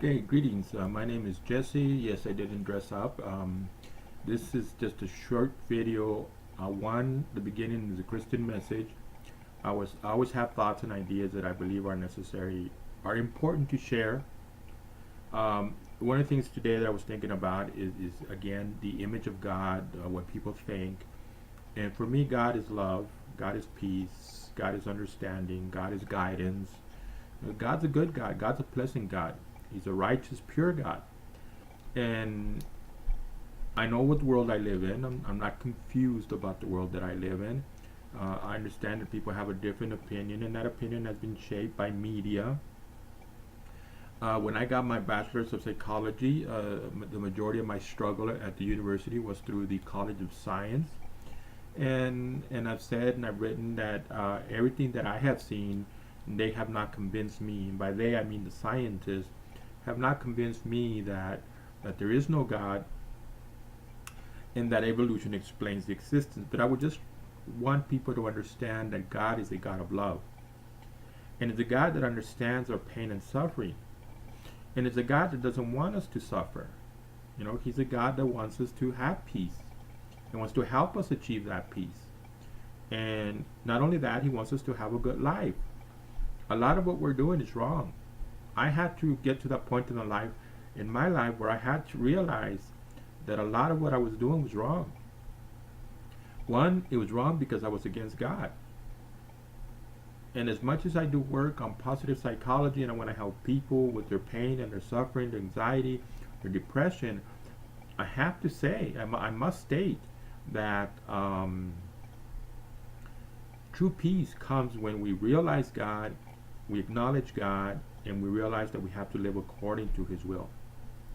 Okay, greetings. My name is Jesse. Yes, I didn't dress up. This is just a short video. The beginning is a Christian message. I always have thoughts and ideas that I believe are necessary, are important to share. One of the things today that I was thinking about is again the image of God, what people think. And for me, God is love, God is peace, God is understanding, God is guidance. God's a good God. God's a pleasant God. He's a righteous, pure God. And I know what world I live in. I'm not confused about the world that I live in. I understand that people have a different opinion, and that opinion has been shaped by media. When I got my bachelor's of psychology, the majority of my struggle at the university was through the College of Science. And I've said and I've written that everything that I have seen, they have not convinced me. And by they, I mean the scientists have not convinced me that there is no God and that evolution explains the existence. But I would just want people to understand that God is a God of love. And it's a God that understands our pain and suffering. And it's a God that doesn't want us to suffer. He's a God that wants us to have peace and wants to help us achieve that peace. And not only that, he wants us to have a good life. A lot of what we're doing is wrong. I had to get to that point in my life where I had to realize that a lot of what I was doing was wrong. One, it was wrong because I was against God. And as much as I do work on positive psychology and I want to help people with their pain and their suffering, their anxiety, their depression, I have to say, I must state that true peace comes when we realize God, we acknowledge God, and we realize that we have to live according to His will,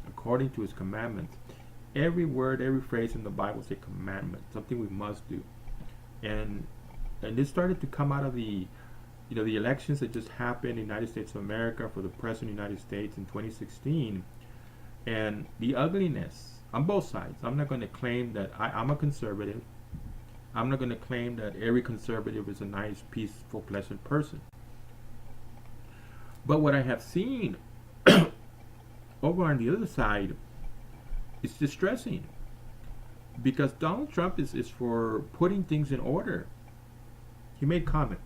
according to His commandments. Every word, every phrase in the Bible is a commandment, something we must do. And this started to come out of the elections that just happened in the United States of America for the President of the United States in 2016, and the ugliness on both sides. I'm not going to claim that I'm a conservative. I'm not going to claim that every conservative is a nice, peaceful, pleasant person. But what I have seen over on the other side is distressing, because Donald Trump is for putting things in order. He made comments.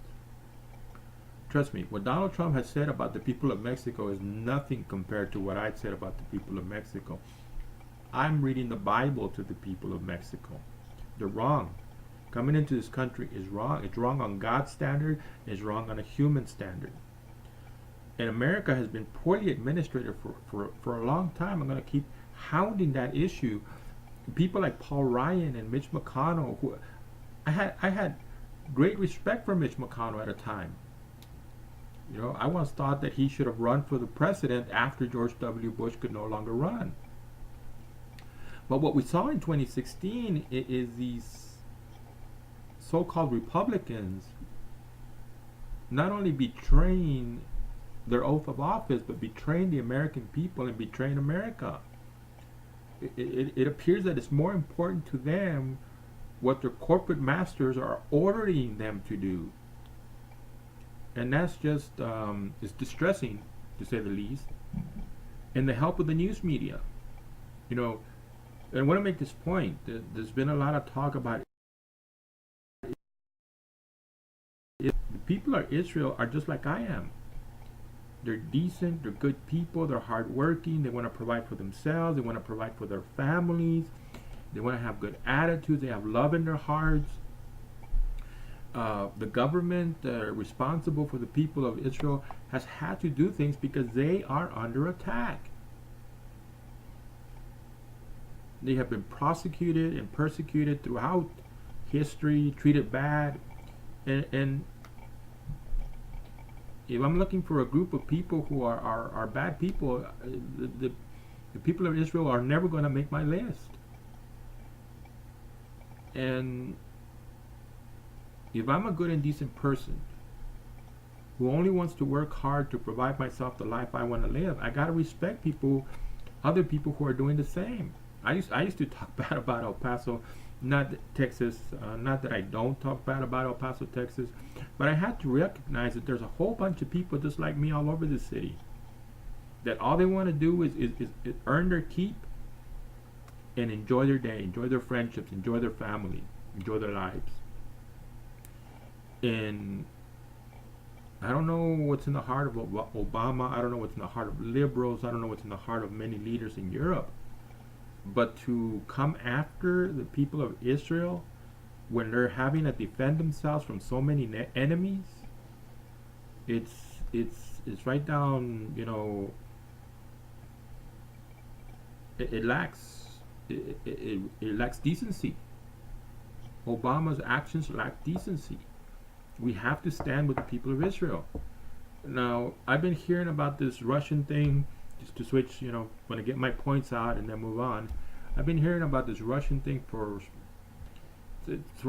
Trust me, what Donald Trump has said about the people of Mexico is nothing compared to what I'd said about the people of Mexico. I'm reading the Bible to the people of Mexico. They're wrong. Coming into this country is wrong. It's wrong on God's standard. It's wrong on a human standard. And America has been poorly administrated for a long time. I'm going to keep hounding that issue. People like Paul Ryan and Mitch McConnell, who I had great respect for Mitch McConnell at a time. I once thought that he should have run for the president after George W. Bush could no longer run. But what we saw in 2016 is these so-called Republicans not only betraying their oath of office, but betraying the American people and betraying America. It appears that it's more important to them what their corporate masters are ordering them to do. And that's just, it's distressing, to say the least. And the help of the news media. And I want to make this point. There's been a lot of talk about the people of Israel are just like I am. They're decent, they're good people, they're hardworking, they want to provide for themselves, they want to provide for their families, they want to have good attitudes, they have love in their hearts. The government responsible for the people of Israel has had to do things because they are under attack. They have been prosecuted and persecuted throughout history, treated bad, and if I'm looking for a group of people who are bad people, the people of Israel are never going to make my list. And if I'm a good and decent person who only wants to work hard to provide myself the life I want to live, I got to respect other people who are doing the same. I used to talk bad about El Paso, not Texas, not that I don't talk bad about El Paso, Texas, but I had to recognize that there's a whole bunch of people just like me all over the city. that all they want to do is earn their keep and enjoy their day, enjoy their friendships, enjoy their family, enjoy their lives. And I don't know what's in the heart of Obama. I don't know what's in the heart of liberals. I don't know what's in the heart of many leaders in Europe. But to come after the people of Israel when they're having to defend themselves from so many enemies, it's right down, it lacks it lacks decency. Obama's actions lack decency. We have to stand with the people of Israel. Now, I've been hearing about this Russian thing, just to switch, when I get my points out and then move on. I've been hearing about this Russian thing for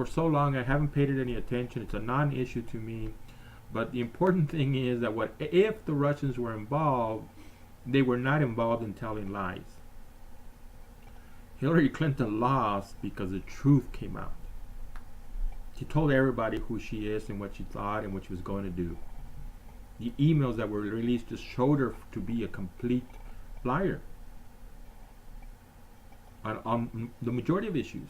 so long. I haven't paid it any attention. It's a non-issue to me. But the important thing is that if the Russians were involved, they were not involved in telling lies. Hillary Clinton lost because the truth came out. She told everybody who she is and what she thought and what she was going to do. The emails that were released just showed her to be a complete liar on the majority of issues.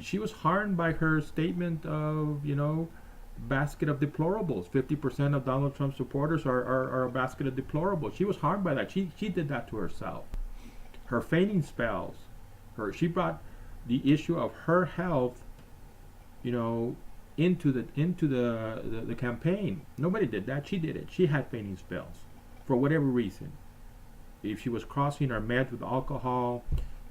She was harmed by her statement of, basket of deplorables. 50% of Donald Trump's supporters are a basket of deplorables. She was harmed by that. She did that to herself. Her fainting spells. She brought the issue of her health into the campaign. Nobody did that. She did it. She had fainting spells for whatever reason. If she was crossing her meds with alcohol,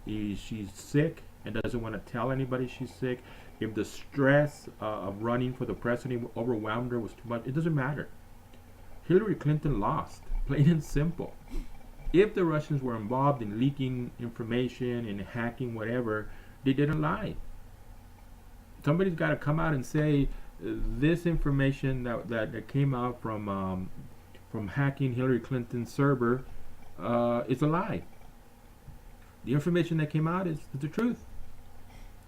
if she's sick and doesn't want to tell anybody she's sick, if the stress of running for the presidency overwhelmed her was too much, it doesn't matter. Hillary Clinton lost, plain and simple. If the Russians were involved in leaking information and hacking whatever, they didn't lie. Somebody's got to come out and say this information that came out from hacking Hillary Clinton's server is a lie. The information that came out is the truth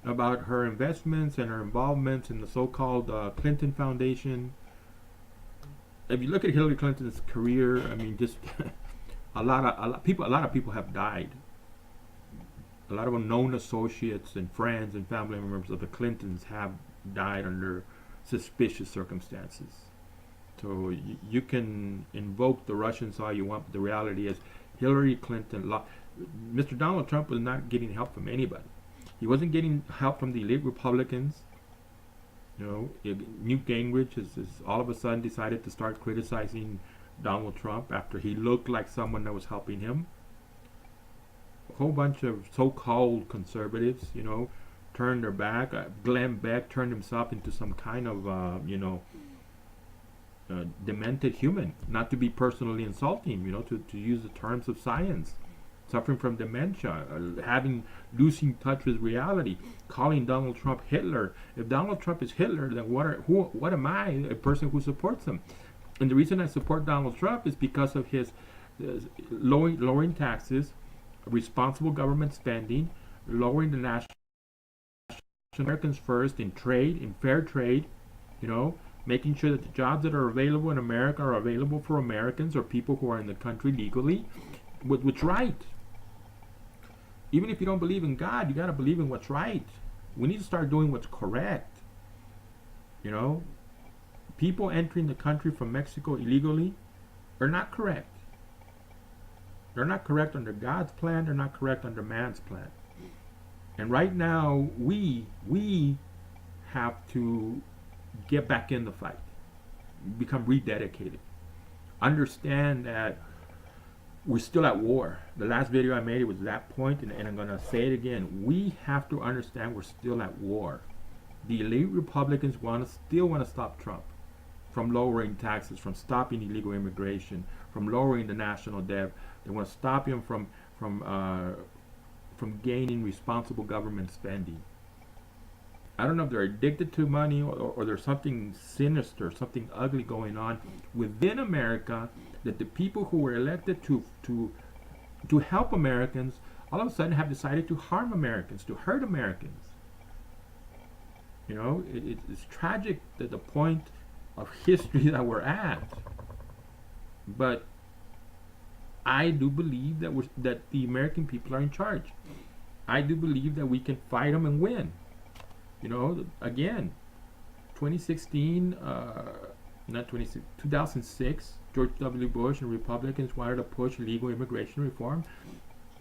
about her investments and her involvements in the so-called Clinton Foundation. If you look at Hillary Clinton's career, I mean, just a lot of people have died. A lot of known associates and friends and family members of the Clintons have died under suspicious circumstances. So you can invoke the Russians all you want, but the reality is Hillary Clinton lost. Mr. Donald Trump was not getting help from anybody. He wasn't getting help from the elite Republicans. Newt Gingrich has all of a sudden decided to start criticizing Donald Trump after he looked like someone that was helping him. A whole bunch of so-called conservatives, turned their back. Glenn Beck turned himself into some kind of, demented human. Not to be personally insulting, to use the terms of science. Suffering from dementia, losing touch with reality, calling Donald Trump Hitler. If Donald Trump is Hitler, then what am I, a person who supports him? And the reason I support Donald Trump is because of his lowering taxes, responsible government spending, lowering the national Americans first in trade, in fair trade, making sure that the jobs that are available in America are available for Americans or people who are in the country legally, what's right. Even if you don't believe in God, you got to believe in what's right. We need to start doing what's correct. People entering the country from Mexico illegally are not correct. They're not correct under God's plan. They're not correct under man's plan. And right now, we have to get back in the fight, become rededicated. Understand that we're still at war. The last video I made, it was that point, and I'm going to say it again. We have to understand we're still at war. The elite Republicans still want to stop Trump from lowering taxes, from stopping illegal immigration, from lowering the national debt. They want to stop him from gaining responsible government spending. I don't know if they're addicted to money or there's something sinister, something ugly going on within America, that the people who were elected to help Americans all of a sudden have decided to harm Americans, to hurt Americans. It's tragic at the point of history that we're at. But I do believe that the American people are in charge. I do believe that we can fight them and win. You know, again, 2016, not 2006, George W. Bush and Republicans wanted to push legal immigration reform.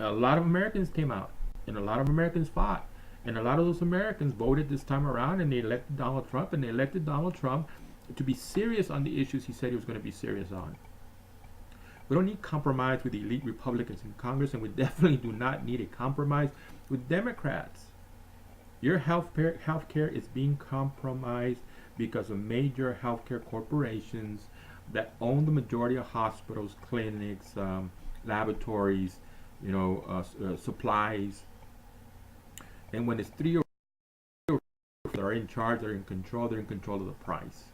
A lot of Americans came out, and a lot of Americans fought. And a lot of those Americans voted this time around, and they elected Donald Trump, and they elected Donald Trump to be serious on the issues he said he was going to be serious on. We don't need compromise with the elite Republicans in Congress, and we definitely do not need a compromise with Democrats. Your healthcare is being compromised because of major healthcare corporations that own the majority of hospitals, clinics, laboratories, supplies. And when it's 3 or 4 that are in charge, they're in control of the price.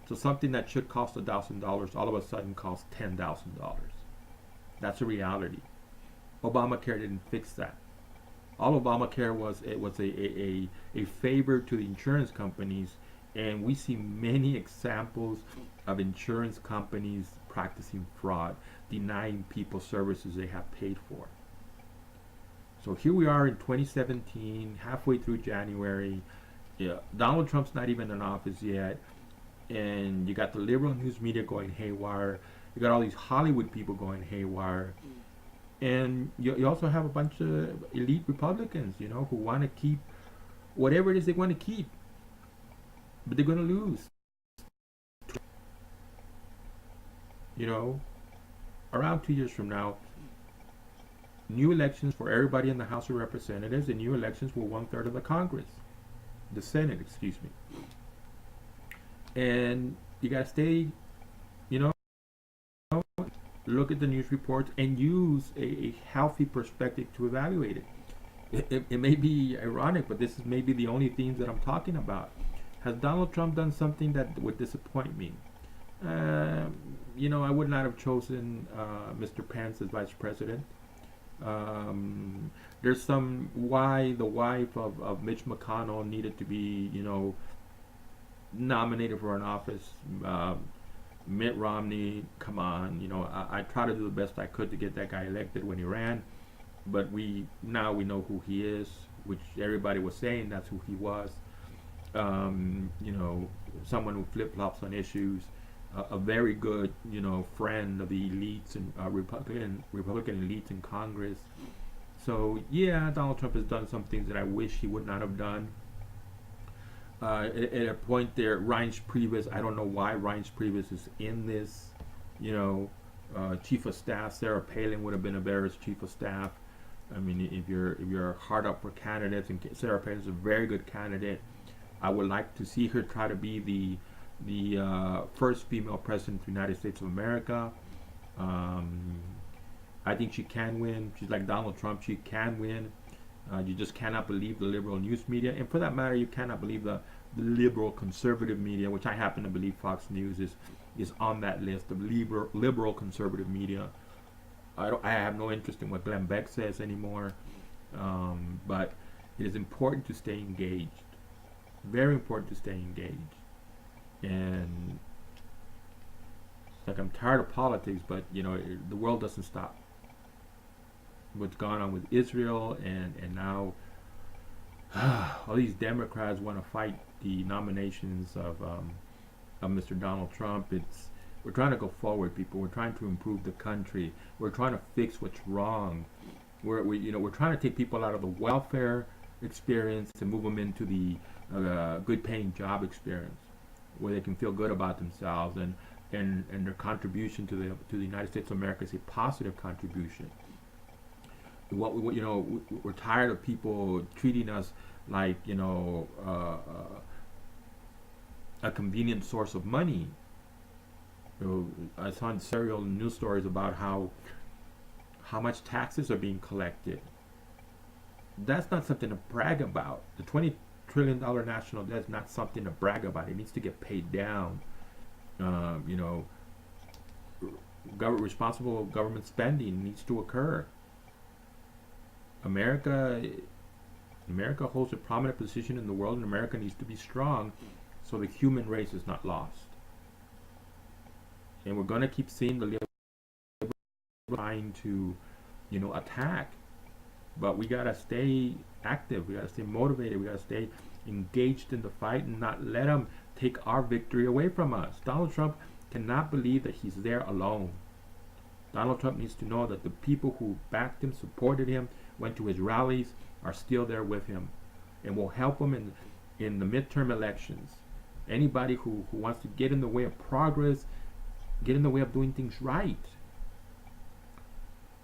So something that should cost $1,000 all of a sudden costs $10,000. That's a reality. Obamacare didn't fix that. All Obamacare was, it was a favor to the insurance companies, and we see many examples of insurance companies practicing fraud, denying people services they have paid for. So here we are in 2017, halfway through January. Donald Trump's not even in office yet, and you got the liberal news media going haywire. You got all these Hollywood people going haywire. And you also have a bunch of elite Republicans, who want to keep whatever it is they want to keep. But they're going to lose. Around 2 years from now, new elections for everybody in the House of Representatives, and new elections for 1/3 of the Congress. The Senate, excuse me. And you got to stay, look at the news reports and use a healthy perspective to evaluate it. It may be ironic, but this is maybe the only themes that I'm talking about. Has Donald Trump done something that would disappoint me? I would not have chosen Mr. Pence as vice president. There's why the wife of Mitch McConnell needed to be, nominated for an office. Mitt Romney, come on, I tried to do the best I could to get that guy elected when he ran, but now we know who he is, which everybody was saying that's who he was. Someone who flip-flops on issues, a very good, friend of the elites and Republican elites in Congress. So yeah, Donald Trump has done some things that I wish he would not have done. At a point there, Reince Priebus, I don't know why Reince Priebus is in this. Chief of Staff Sarah Palin would have been a better chief of staff. I mean, if you're hard up for candidates, and Sarah Palin is a very good candidate, I would like to see her try to be the first female president of the United States of America. I think she can win. She's like Donald Trump. She can win. You just cannot believe the liberal news media, and for that matter, you cannot believe the liberal conservative media, which I happen to believe Fox News is on that list of liberal conservative media. I have no interest in what Glenn Beck says anymore, but it is important to stay engaged. Very important to stay engaged. And it's like I'm tired of politics, but the world doesn't stop. What's gone on with Israel, and now all these Democrats want to fight the nominations of Mr. Donald Trump. We're trying to go forward, people. We're trying to improve the country. We're trying to fix what's wrong. We're trying to take people out of the welfare experience and move them into the good-paying job experience, where they can feel good about themselves, and their contribution to the United States of America is a positive contribution. We're tired of people treating us like a convenient source of money. I saw in serial news stories about how much taxes are being collected. That's not something to brag about. The $20 trillion national debt is not something to brag about. It needs to get paid down. Responsible government spending needs to occur. America holds a prominent position in the world, and America needs to be strong so the human race is not lost. And we're going to keep seeing the trying to, attack. But we gotta stay active. We gotta stay motivated. We gotta stay engaged in the fight and not let them take our victory away from us. Donald Trump cannot believe that he's there alone. Donald Trump needs to know that the people who backed him, supported him, went to his rallies, are still there with him and will help him in the midterm elections. Anybody who wants to get in the way of progress, get in the way of doing things right.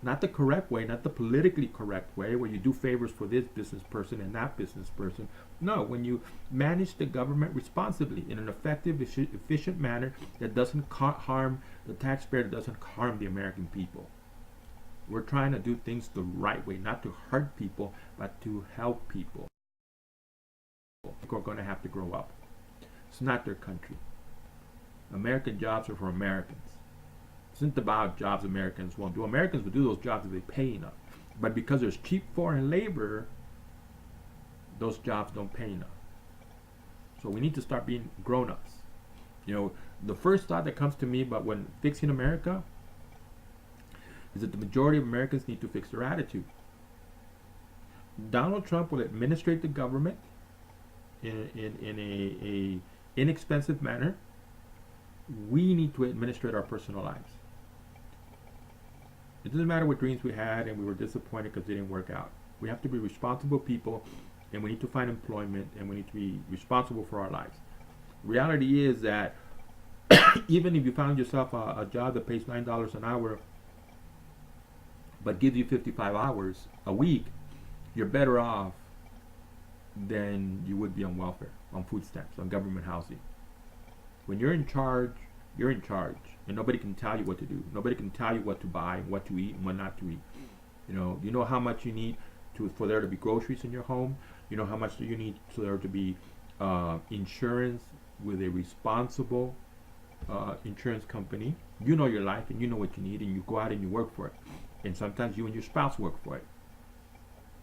Not the correct way, not the politically correct way where you do favors for this business person and that business person. No, when you manage the government responsibly in an effective, efficient manner that doesn't harm the taxpayer, that doesn't harm the American people. We're trying to do things the right way, not to hurt people, but to help people. People are going to have to grow up. It's not their country. American jobs are for Americans. It isn't about jobs Americans won't do. Americans will do those jobs if they pay enough. But because there's cheap foreign labor, those jobs don't pay enough. So we need to start being grown-ups. The first thought that comes to me about when fixing America is that the majority of Americans need to fix their attitude. Donald Trump will administrate the government in a inexpensive manner. We need to administrate our personal lives. It doesn't matter what dreams we had and we were disappointed because they didn't work out. We have to be responsible people, and we need to find employment, and we need to be responsible for our lives. Reality is that even if you found yourself a job that pays $9 an hour but gives you 55 hours a week, you're better off than you would be on welfare, on food stamps, on government housing. When you're in charge, you're in charge, and nobody can tell you what to do. Nobody can tell you what to buy, what to eat, and what not to eat. You know how much you need for there to be groceries in your home. You know how much do you need for there to be insurance with a responsible insurance company. You know your life, and you know what you need, and you go out and you work for it. And sometimes you and your spouse work for it.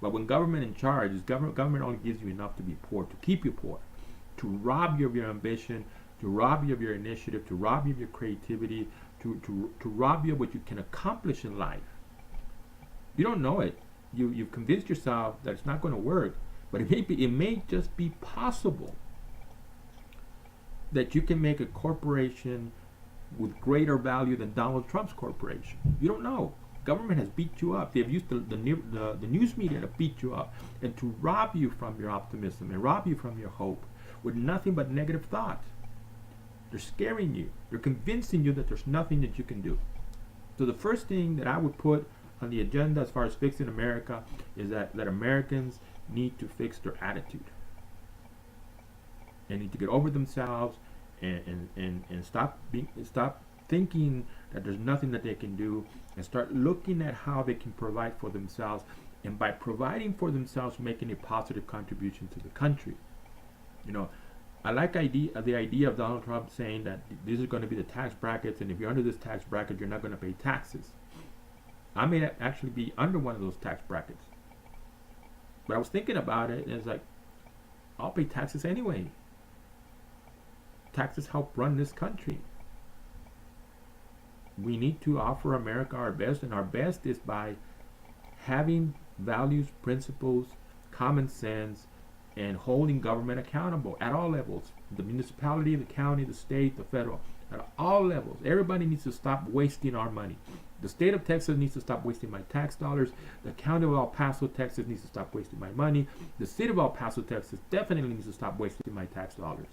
But when government in charge, government only gives you enough to be poor, to keep you poor, to rob you of your ambition, to rob you of your initiative, to rob you of your creativity, to rob you of what you can accomplish in life. You don't know it. You've convinced yourself that it's not going to work, but it may just be possible that you can make a corporation with greater value than Donald Trump's corporation. You don't know. Government has beat you up. They've used the news media to beat you up and to rob you from your optimism and rob you from your hope with nothing but negative thought. They're scaring you. They're convincing you that there's nothing that you can do. So the first thing that I would put on the agenda as far as fixing America is that Americans need to fix their attitude. They need to get over themselves and stop thinking that there's nothing that they can do, and start looking at how they can provide for themselves, and by providing for themselves, making a positive contribution to the country. I like the idea of Donald Trump saying that these are going to be the tax brackets, and if you're under this tax bracket, you're not going to pay taxes. I may actually be under one of those tax brackets. But I was thinking about it, and it's like, I'll pay taxes anyway. Taxes help run this country. We need to offer America our best, and our best is by having values, principles, common sense, and holding government accountable at all levels. The municipality, the county, the state, the federal, at all levels. Everybody needs to stop wasting our money. The state of Texas needs to stop wasting my tax dollars. The county of El Paso, Texas needs to stop wasting my money. The city of El Paso, Texas definitely needs to stop wasting my tax dollars.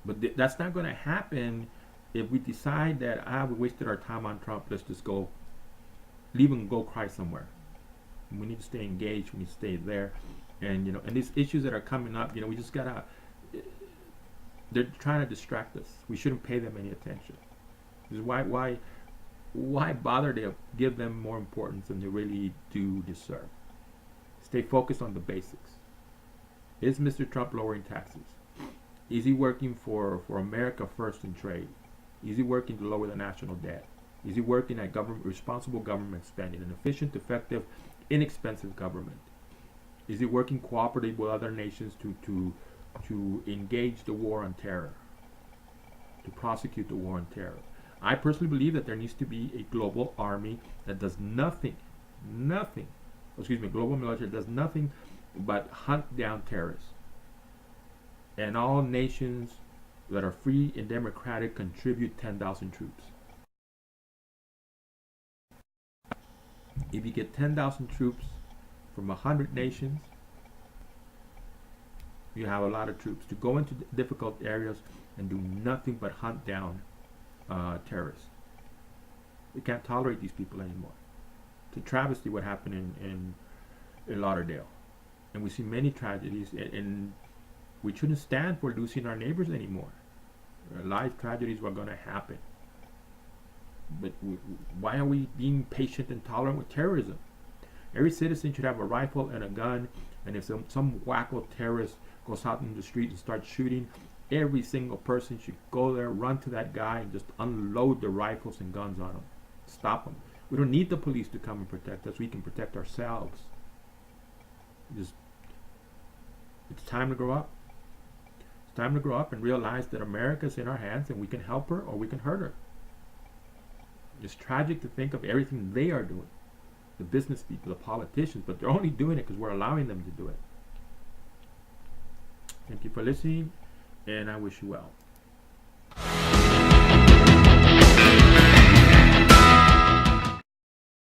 But that's not going to happen if we decide that we wasted our time on Trump. Let's just go, leave and go cry somewhere. We need to stay engaged. We need to stay there, and and these issues that are coming up, we just gotta. They're trying to distract us. We shouldn't pay them any attention. This is why bother to give them more importance than they really do deserve? Stay focused on the basics. Is Mr. Trump lowering taxes? Is he working for America first in trade? Is he working to lower the national debt? Is he working at responsible government spending, an efficient, effective, inexpensive government? Is he working cooperatively with other nations to engage the war on terror, to prosecute the war on terror? I personally believe that there needs to be a global army that does nothing, global military does nothing but hunt down terrorists. And all nations that are free and democratic contribute 10,000 troops. If you get 10,000 troops from 100 nations, you have a lot of troops to go into difficult areas and do nothing but hunt down terrorists. We can't tolerate these people anymore. It's a travesty what happened in Lauderdale. And we see many tragedies, and we shouldn't stand for losing our neighbors anymore. Life tragedies were going to happen. But why are we being patient and tolerant with terrorism? Every citizen should have a rifle and a gun, and if some wacko terrorist goes out in the street and starts shooting, every single person should go there, run to that guy, and just unload the rifles and guns on him. Stop them. We don't need the police to come and protect us. We can protect ourselves. It's time to grow up. It's time to grow up and realize that America's in our hands and we can help her or we can hurt her. It's tragic to think of everything they are doing. The business people, the politicians, but they're only doing it because we're allowing them to do it. Thank you for listening, and I wish you well.